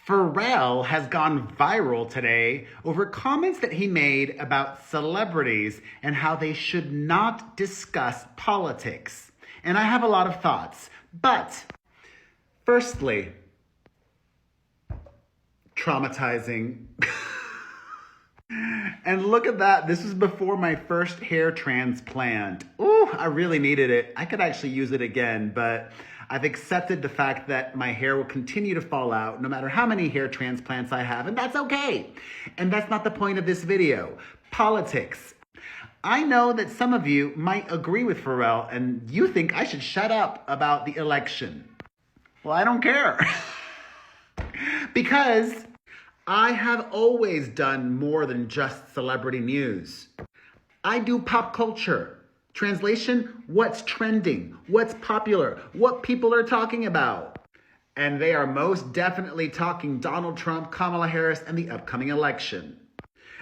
Pharrell has gone viral today over comments that he made about celebrities and how they should not discuss politics. And I have a lot of thoughts. But firstly, traumatizing. And look at that. This was before my first hair transplant. Ooh, I really needed it. I could actually use it again, but I've accepted the fact that my hair will continue to fall out no matter how many hair transplants I have, and that's okay. And that's not the point of this video. Politics. I know that some of you might agree with Pharrell and you think I should shut up about the election. Well, I don't care. Because I have always done more than just celebrity news. I do pop culture. Translation, what's trending, what's popular, what people are talking about. And they are most definitely talking Donald Trump, Kamala Harris, and the upcoming election.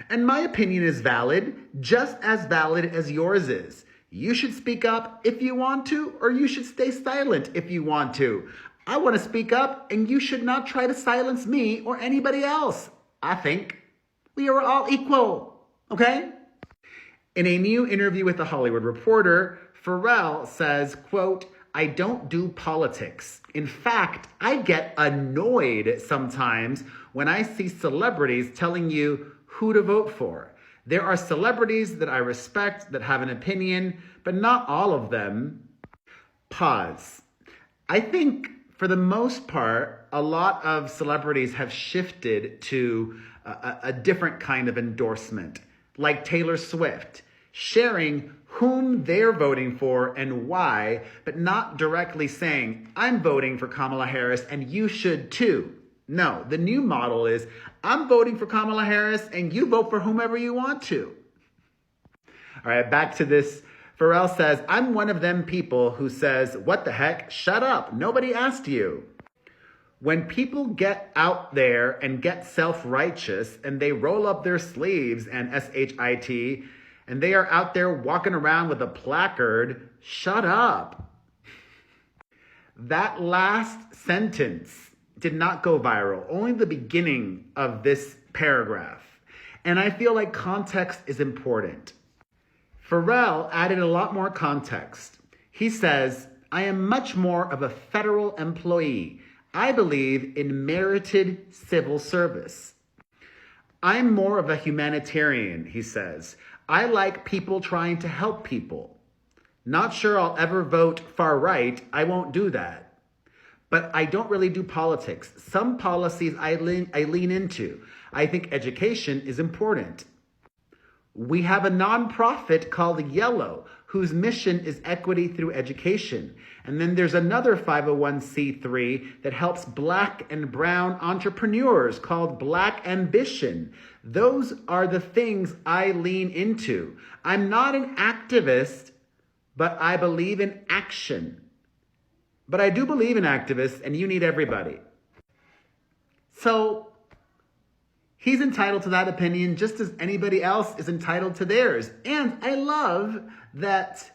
And my opinion is valid, just as valid as yours is. You should speak up if you want to, or you should stay silent if you want to. I want to speak up, and you should not try to silence me or anybody else. I think we are all equal, okay? In a new interview with The Hollywood Reporter, Pharrell says, quote, "I don't do politics. In fact, I get annoyed sometimes when I see celebrities telling you who to vote for. There are celebrities that I respect that have an opinion, but not all of them." Pause. I think for the most part, a lot of celebrities have shifted to a different kind of endorsement, like Taylor Swift, sharing whom they're voting for and why, but not directly saying, "I'm voting for Kamala Harris and you should too." No, the new model is, "I'm voting for Kamala Harris and you vote for whomever you want to." All right, back to this. Pharrell says, "I'm one of them people who says, 'What the heck? Shut up. Nobody asked you.' When people get out there and get self-righteous and they roll up their sleeves and SHIT, and they are out there walking around with a placard, shut up." That last sentence did not go viral, only the beginning of this paragraph. And I feel like context is important. Pharrell added a lot more context. He says, "I am much more of a federal employee. I believe in merited civil service. I'm more of a humanitarian," he says. "I like people trying to help people. Not sure I'll ever vote far right. I won't do that. But I don't really do politics. Some policies I lean into. I think education is important. We have a nonprofit called Yellow, whose mission is equity through education. And then there's another 501c3 that helps Black and brown entrepreneurs called Black Ambition. Those are the things I lean into. I'm not an activist, but I believe in action. But I do believe in activists, and you need everybody." So he's entitled to that opinion just as anybody else is entitled to theirs. And I love that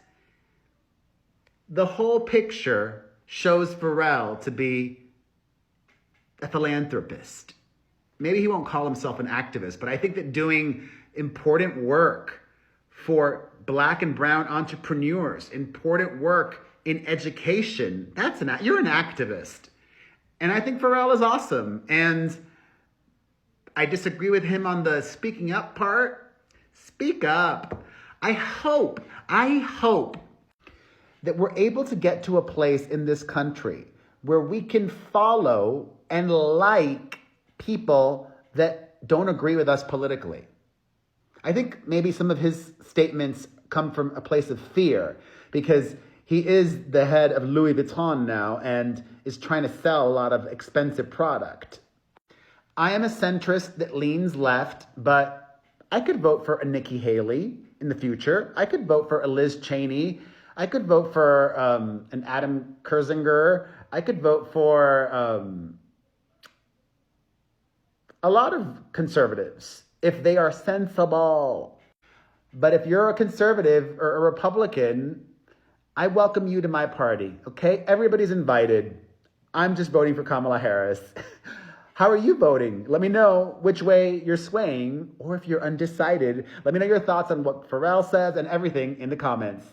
the whole picture shows Pharrell to be a philanthropist. Maybe he won't call himself an activist, but I think that doing important work for Black and brown entrepreneurs, important work in education, you're an activist. And I think Pharrell is awesome. And I disagree with him on the speaking up part. Speak up. I hope that we're able to get to a place in this country where we can follow and like people that don't agree with us politically. I think maybe some of his statements come from a place of fear because he is the head of Louis Vuitton now and is trying to sell a lot of expensive product. I am a centrist that leans left, but I could vote for a Nikki Haley in the future. I could vote for a Liz Cheney. I could vote for an Adam Kersinger. I could vote for a lot of conservatives if they are sensible. But if you're a conservative or a Republican, I welcome you to my party, okay? Everybody's invited. I'm just voting for Kamala Harris. How are you voting? Let me know which way you're swaying, or if you're undecided. Let me know your thoughts on what Pharrell says and everything in the comments.